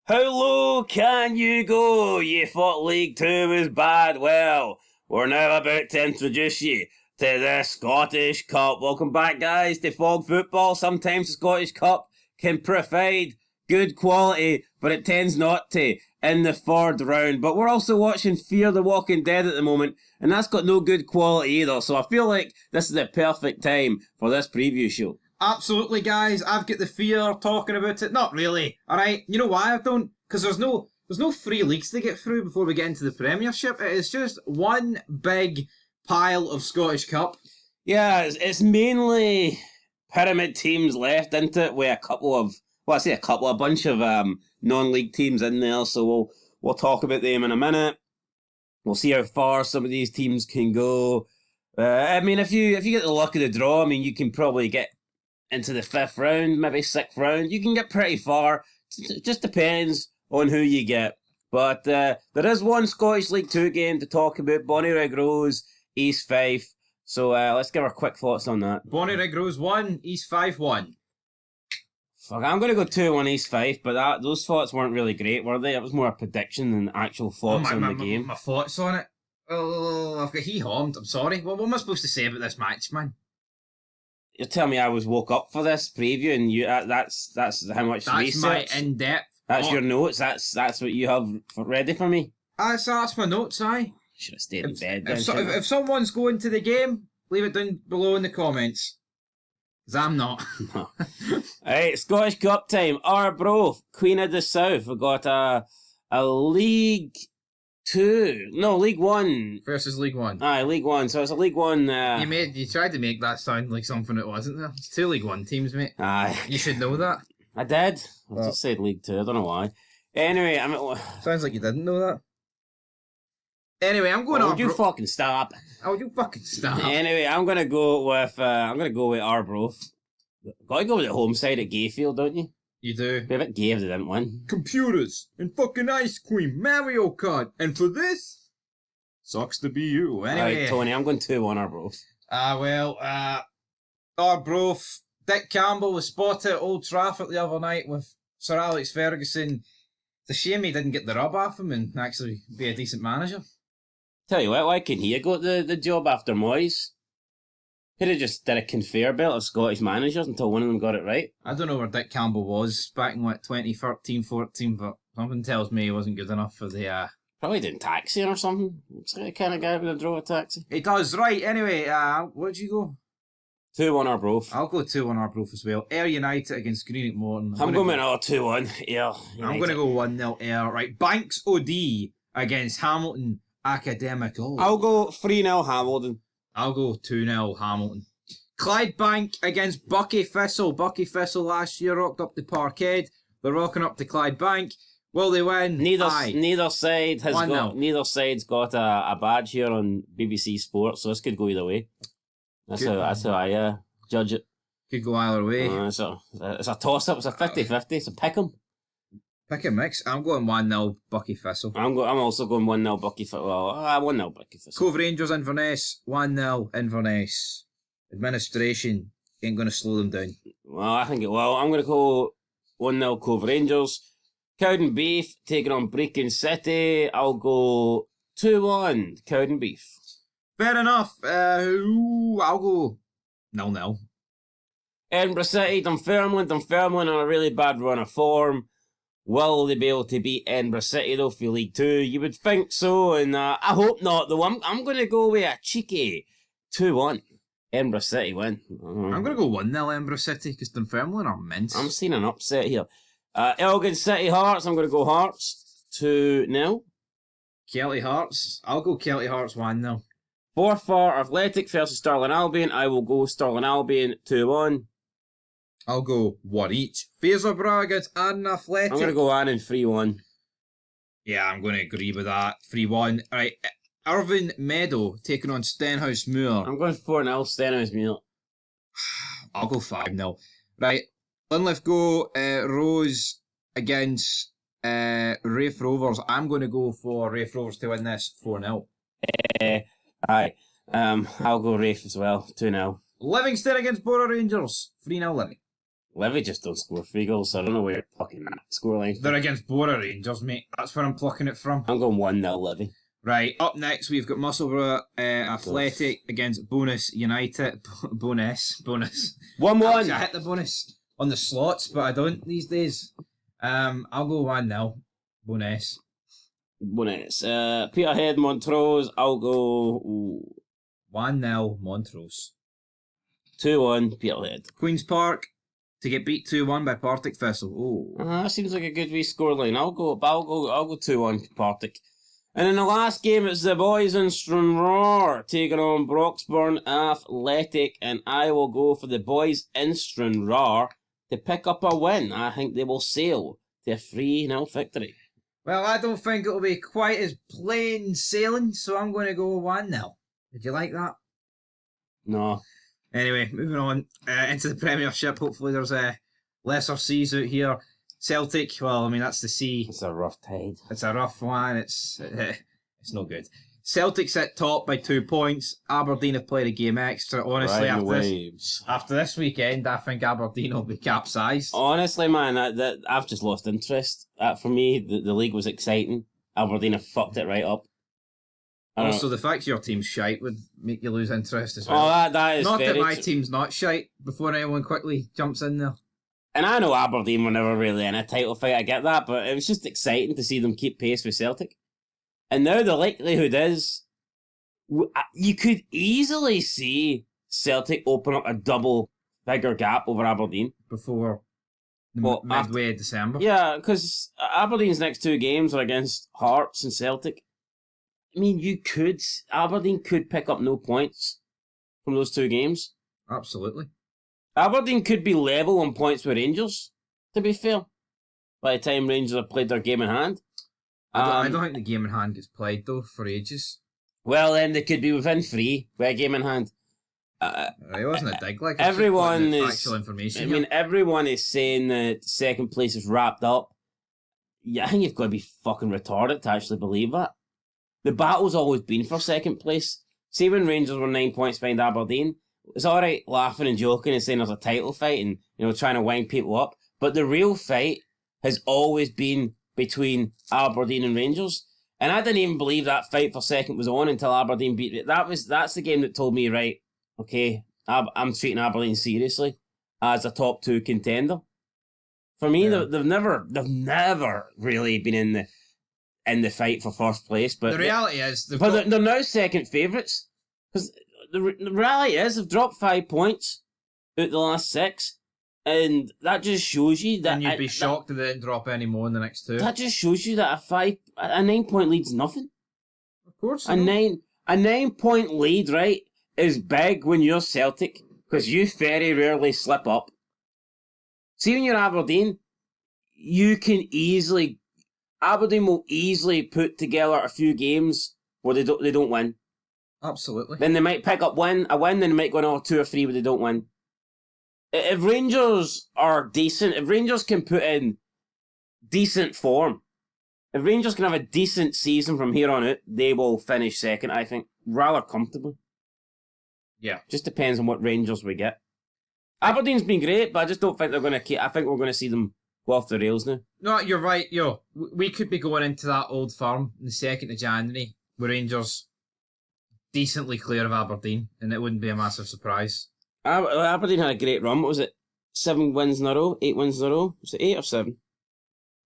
How low can you go? You thought League Two was bad. Well, we're now about to introduce you to the Scottish Cup. Welcome back, guys, to Fog Football. Sometimes the Scottish Cup can provide good quality, but it tends not to in the third round. But we're also watching Fear the Walking Dead at the moment, and that's got no good quality either. So I feel like this is the perfect time for this preview show. Absolutely, guys. I've got the fear talking about it. Not really. Alright, you know why I don't? Because there's no free leagues to get through before we get into the Premiership. It is just one big pile of Scottish Cup. Yeah, it's mainly pyramid teams left, isn't it? With a bunch of non-league teams in there. So we'll talk about them in a minute. We'll see how far some of these teams can go. I mean, if you get the luck of the draw, I mean, you can probably get into the 5th round, maybe 6th round. You can get pretty far. It just depends on who you get. But there is one Scottish League 2 game to talk about. Bonnyrigg Rose, East Fife. So let's give our quick thoughts on that. Bonnyrigg Rose 1, East Fife 1. Fuck, I'm going to go 2-1 East Fife, but those thoughts weren't really great, were they? It was more a prediction than actual thoughts on the game. My thoughts on it? Oh, I've got hee-hawed. I'm sorry. What am I supposed to say about this match, man? You're telling me I woke up for this preview and you that's how much that's research? That's my in-depth. That's your notes? That's what you have ready for me? That's my notes, aye. Should have stayed in bed then. If someone's going to the game, leave it down below in the comments. Because I'm not. No. Alright, Scottish Cup time. Arbroath, Queen of the South. We've got a League 2. No, League 1. Versus League 1. Aye, League 1. So it's a League 1... You tried to make that sound like something it wasn't there. It's 2 League 1 teams, mate. Aye. You should know that. I did. I just said League 2. I don't know why. Anyway, sounds like you didn't know that. Anyway, I'm going. Would you fucking stop? Oh, you fucking stop. Anyway, I'm gonna go with Arbroath. Got to go with the home side at Gayfield, don't you? You do. Be a bit gay if they didn't win. Computers and fucking ice cream, Mario Kart, and for this, sucks to be you. Anyway, right, Tony, I'm going 2-1 Arbroath. Arbroath. Dick Campbell was spotted at Old Trafford the other night with Sir Alex Ferguson. It's a shame he didn't get the rub off him and actually be a decent manager. Tell you what, why couldn't he have got the job after Moyes? Could have just did a conveyor belt of Scottish managers until one of them got it right. I don't know where Dick Campbell was back in 2013-14, but something tells me he wasn't good enough for the... Probably doing taxiing or something. Looks like the kind of guy who would have drove a taxi. He does, right. Anyway, where'd you go? 2-1 Arbroath. I'll go 2-1 Arbroath as well. Ayr United against Greenock Morton. I'm going another 2-1. Yeah. I'm going to go 1-0 Ayr. Right, Banks OD against Hamilton Academical. I'll go 3-0 Hamilton. I'll go 2-0 Hamilton. Clydebank against Bucky Thistle. Bucky Thistle last year rocked up to Parkhead. They're rocking up to Clydebank. Will they win? Neither side's got a badge here on BBC Sports, so this could go either way. That's how I judge it. Could go either way. It's a toss-up. It's a 50-50. It's a pick-em. Pick a mix. I'm going 1-0 Bucky Thistle. I'm also going 1-0 Bucky Thistle. Well, 1-0 Bucky Thistle. Cove Rangers Inverness. 1-0 Inverness. Administration ain't going to slow them down. Well, I think it will. I'm going to go 1-0 Cove Rangers. Cowdenbeath taking on Brecon City. I'll go 2-1 Cowdenbeath. Fair enough. I'll go 0-0. Edinburgh City, Dunfermline. Dunfermline on a really bad run of form. Will they be able to beat Edinburgh City though for League 2? You would think so, and I hope not though. I'm going to go with a cheeky 2-1. Edinburgh City win. I'm going to go 1-0 Edinburgh City because Dunfermline are mince. I'm seeing an upset here. Elgin City Hearts. I'm going to go Hearts 2-0. Kelty Hearts. I'll go Kelty Hearts 1-0. Forfar Athletic versus Stirling Albion. I will go Stirling Albion 2-1. I'll go 1 each. Fraserburgh against Arden Athletic. I'm going to go Arden 3-1. Yeah, I'm going to agree with that. 3-1. Right, Irvine Meadow taking on Stenhouse Moor. I'm going 4-0 Stenhouse Moor. I'll go 5-0. Right, Linlithgow Rose against Rafe Rovers. I'm going to go for Rafe Rovers to win this 4-0. Aye. I'll go Rafe as well, 2-0. Livingston against Borough Rangers, 3-0 Living. Livy just don't score free goals, so I don't know where you're plucking that scoreline. They're against Bora Rangers, mate. That's where I'm plucking it from. I'm going 1-0 Livy. Right, up next we've got Musselburgh Athletic against Bonus United. Bonus. 1-1. I hit the bonus on the slots, but I don't these days. I'll go 1-0. Bonus. Peterhead, Montrose, I'll go 1-0 Montrose. 2-1 Peterhead. Queen's Park to get beat 2-1 by Partick Thistle. Oh, That seems like a good wee scoreline. I'll go 2-1 Partick. And in the last game, it's the boys in Stranraer taking on Broxburn Athletic, and I will go for the boys in Stranraer to pick up a win. I think they will sail to a 3-0 victory. well, I don't think it'll be quite as plain sailing, so I'm going to go 1-0. Did you like that? No. Anyway, moving on into the Premiership. Hopefully there's lesser seas out here. Celtic, well, I mean, that's the sea. It's a rough tide. It's a rough one. It's no good. Celtic sit top by 2 points. Aberdeen have played a game extra. Honestly, after this weekend, I think Aberdeen will be capsized. Honestly, man, I've just lost interest. For me, the league was exciting. Aberdeen have fucked it right up. Also, the fact your team's shite would make you lose interest as well. Oh, that is not very that my team's not shite, before anyone quickly jumps in there. And I know Aberdeen were never really in a title fight, I get that, but it was just exciting to see them keep pace with Celtic. And now the likelihood is, you could easily see Celtic open up a double-figure gap over Aberdeen. Before midway of December. Yeah, because Aberdeen's next 2 games are against Hearts and Celtic. I mean, Aberdeen could pick up no points from those 2 games. Absolutely. Aberdeen could be level on points with Rangers, to be fair, by the time Rangers have played their game in hand. I don't think the game in hand gets played, though, for ages. Well, then they could be within 3 with a game in hand. It wasn't a dig, like everyone is factual information. I mean, everyone is saying that second place is wrapped up. Yeah, I think you've got to be fucking retarded to actually believe that. The battle's always been for second place. See, when Rangers were 9 points behind Aberdeen, it's all right laughing and joking and saying there's a title fight and trying to wind people up, but the real fight has always been between Aberdeen and Rangers. And I didn't even believe that fight for second was on until Aberdeen beat it. That's the game that told me, right, okay, I'm treating Aberdeen seriously as a top 2 contender. For me, yeah. they've never really been in the fight for first place. But the reality is, they're now second favourites. Because the reality is, they've dropped 5 points out the last 6. And that just shows you that... And you'd be shocked if they didn't drop any more in the next 2. That just shows you that a 9-point lead's nothing. Of course. A 9-point lead, right, is big when you're Celtic, because you very rarely slip up. See, when you're Aberdeen, Aberdeen will easily put together a few games where they don't win. Absolutely. Then they might pick up a win, then they might go another 2 or 3 where they don't win. If Rangers are decent, if Rangers can put in decent form, if Rangers can have a decent season from here on out, they will finish second, I think, rather comfortably. Yeah. Just depends on what Rangers we get. Aberdeen's been great, but I just don't think they're going to keep... I think we're going to see them go off the rails now. No, you're right. We could be going into that Old Firm on the 2nd of January with Rangers decently clear of Aberdeen, and it wouldn't be a massive surprise. Aberdeen had a great run. What was it? 7 wins in a row? 8 wins in a row? Was it 8 or 7?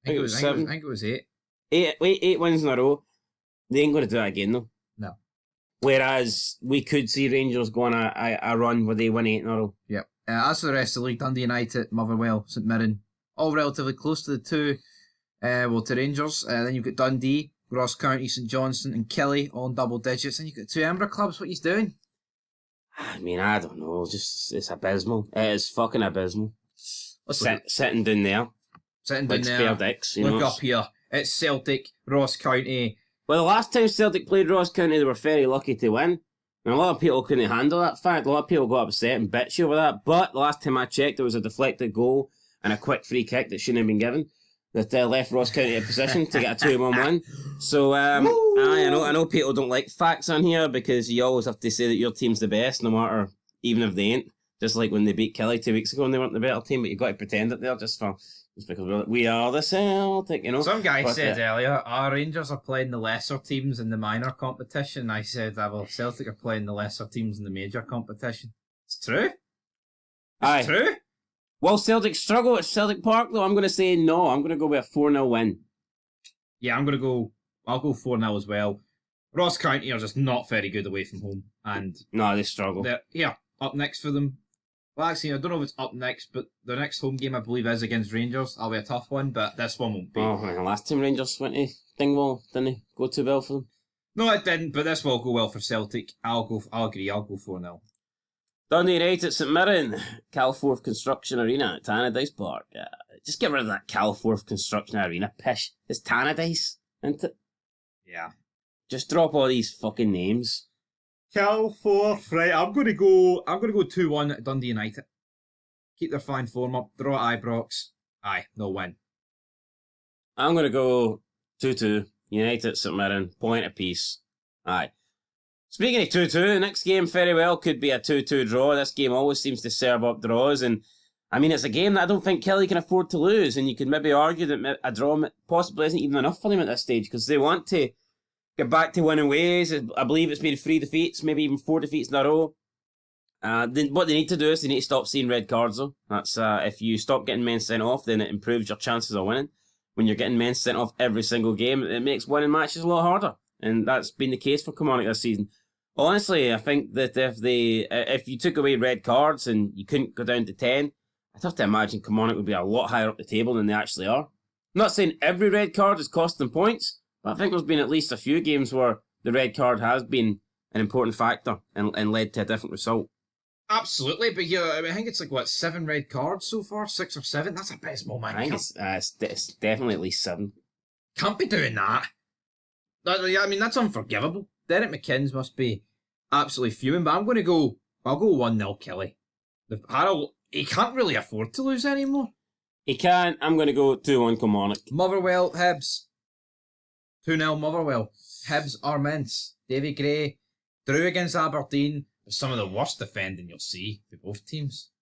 I think it was 8. 8 wins in a row. They ain't going to do that again, though. No. Whereas we could see Rangers go on a run where they win 8 in a row. Yep. As for the rest of the league, Dundee United, Motherwell, St Mirren, all relatively close to the 2. To Rangers. Then you've got Dundee, Ross County, St Johnstone, and Killie, all in double digits. And you've got 2 Edinburgh clubs. What are you doing? I mean, I don't know. It's abysmal. It is fucking abysmal. Sitting down there. Sitting down there. Spare dicks, Look up here. It's Celtic, Ross County. Well, the last time Celtic played Ross County, they were very lucky to win. And a lot of people couldn't handle that fact. A lot of people got upset and bitchy over that. But the last time I checked, there was a deflected goal and a quick free kick that shouldn't have been given that left Ross County in position to get a 2-1 win. So, I know people don't like facts on here because you always have to say that your team's the best, no matter, even if they ain't. Just like when they beat Kelly 2 weeks ago and they weren't the better team, but you got to pretend that they're just because we are the Celtic, you know. Some guy said earlier, our Rangers are playing the lesser teams in the minor competition. I said, well, Celtic are playing the lesser teams in the major competition. It's true. It's true. Well, Celtic struggle at Celtic Park, though. I'm going to say no. I'm going to go with a 4-0 win. Yeah, I'll go 4-0 as well. Ross County are just not very good away from home. And no, they struggle. Yeah, up next for them. Well, actually, I don't know if it's up next, but the next home game, I believe, is against Rangers. That'll be a tough one, but this one won't be. Oh, last time Rangers went to Dingwall, didn't they go too well for them? No, it didn't, but this will go well for Celtic. I'll agree, I'll go 4-0. Dundee United at St Mirren, Calforth Construction Arena at Tannadice Park. Just get rid of that Calforth Construction Arena pish. It's Tannadice, isn't it? Yeah. Just drop all these fucking names. Calforth, right? I'm gonna go 2-1 at Dundee United. Keep their fine form up. Draw at Ibrox. Aye, no win. I'm gonna go 2-2. United at St Mirren, point apiece. Aye. Speaking of 2-2, the next game very well could be a 2-2 draw. This game always seems to serve up draws, and I mean it's a game that I don't think Kelly can afford to lose. And you could maybe argue that a draw possibly isn't even enough for them at this stage because they want to get back to winning ways. I believe it's been 3 defeats, maybe even 4 defeats in a row. What they need to do is they need to stop seeing red cards, though. That's if you stop getting men sent off, then it improves your chances of winning. When you're getting men sent off every single game, it makes winning matches a lot harder. And that's been the case for Kilmarnock this season. Honestly, I think that if you took away red cards and you couldn't go down to 10, I'd have to imagine Kilmarnock would be a lot higher up the table than they actually are. I'm not saying every red card has cost them points, but I think there's been at least a few games where the red card has been an important factor and led to a different result. Absolutely, but yeah, I think it's like, 7 red cards so far? 6 or 7? That's abysmal, man. I think it's definitely at least 7. Can't be doing that. I mean, that's unforgivable. Derek McKinns must be absolutely fuming, but I'll go 1-0 Kelly. He can't really afford to lose anymore. He can. I'm going to go 2-1 Kilmarnock. Motherwell, Hibs. 2-0 Motherwell. Hibs are mince. Davy Gray drew against Aberdeen. Some of the worst defending you'll see for both teams.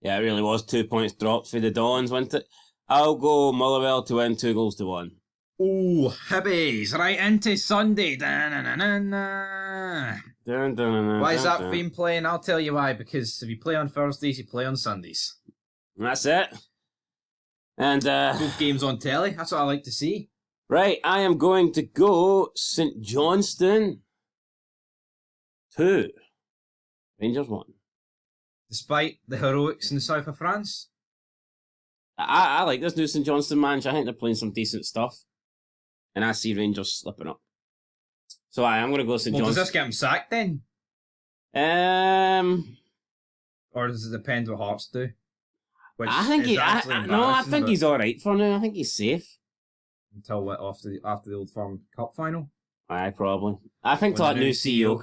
Yeah, it really was 2 points dropped for the Dons, wasn't it? I'll go Motherwell to win 2-1. Ooh, Hibbies, right into Sunday. Why is that theme playing? I'll tell you why. Because if you play on Thursdays, you play on Sundays. That's it. And both games on telly. That's what I like to see. Right, I am going to go St Johnstone 2, Rangers 1. Despite the heroics in the south of France? I like this new St Johnstone manager. I think they're playing some decent stuff. And I see Rangers slipping up. So I'm going to go St Johnstone. Does this get him sacked then? Or does it depend what Hearts do? I think he's all right for now. I think he's safe. Until after the Old Firm Cup final? Aye, probably. I think when that new CEO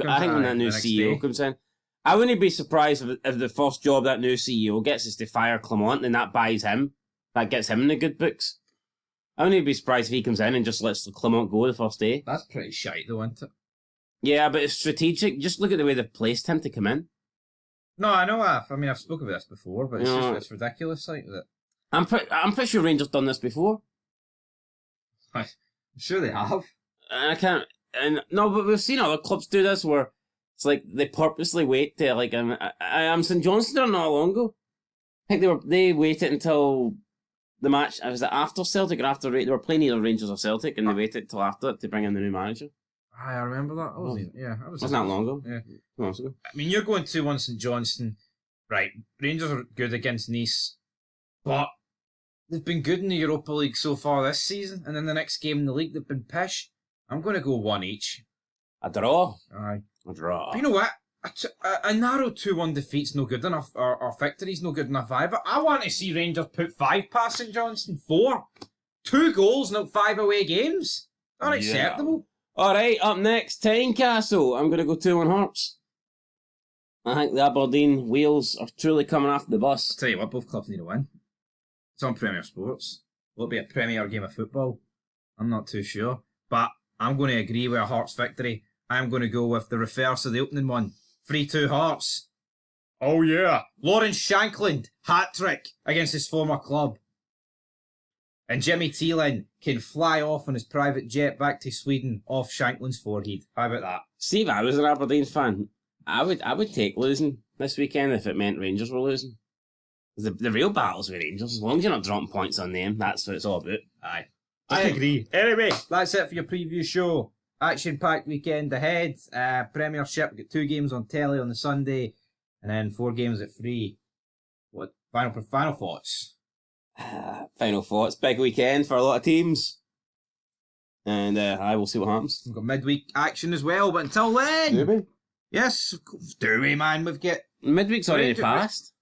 comes in. I wouldn't be surprised if the first job that new CEO gets is to fire Clement and that buys him. That gets him in the good books. I wouldn't be surprised if he comes in and just lets Clement go the first day. That's pretty shite though, isn't it? Yeah, but it's strategic. Just look at the way they've placed him to come in. No, I know. I've spoken about this before, but it's ridiculous, like that. I'm pretty sure Rangers done this before. I'm sure they have. But we've seen other clubs do this where it's like they purposely wait to I'm St Johnstone not long ago. I think they waited until the match. Was it after Celtic or after they were playing either Rangers or Celtic, and they waited till after it to bring in the new manager. I remember that. Wasn't that long ago? Yeah, 2 months ago. I mean, you're going 2-1 St Johnstone, right? Rangers are good against Nice, but they've been good in the Europa League so far this season, and then the next game in the league they've been pish. I'm going to go 1 each. A draw. Aye, a draw. But you know what? A narrow 2-1 defeat's no good enough, or victory's no good enough either. I want to see Rangers put 5 past St Johnstone. 4. 2 goals, not 5 away games. Unacceptable. Alright, up next, Tynecastle. I'm going to go 2-1 Hearts. I think the Aberdeen wheels are truly coming off the bus. I'll tell you what, both clubs need a win. It's on Premier Sports. Will it be a Premier game of football? I'm not too sure. But I'm going to agree with a Hearts victory. I'm going to go with the reverse of the opening one. 3-2 Hearts. Oh yeah. Lawrence Shankland, hat-trick against his former club. And Jimmy Thielen can fly off on his private jet back to Sweden off Shankland's forehead. How about that? See, if I was an Aberdeen fan, I would take losing this weekend if it meant Rangers were losing. The real battle's with Rangers. As long as you're not dropping points on them, that's what it's all about. Aye. I agree. Anyway, that's it for your preview show. Action-packed weekend ahead. Premiership, we've got 2 games on telly on the Sunday, and then 4 games at 3. What final thoughts? Final thoughts. Big weekend for a lot of teams. And I will see what happens. We've got midweek action as well, but until then... Do we? Yes, do we, man? We've got... Midweek's already passed.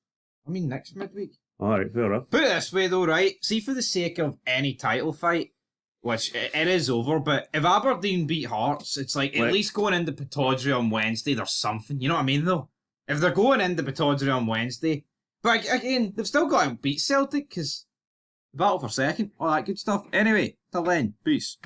I mean, next midweek. Alright, fair enough. Put it this way, though, right? See, for the sake of any title fight, which it is over, but if Aberdeen beat Hearts, it's like at least going into Pittodrie on Wednesday, there's something. You know what I mean, though? If they're going into Pittodrie on Wednesday, but again, they've still got to beat Celtic because battle for second, all that good stuff. Anyway, till then, peace.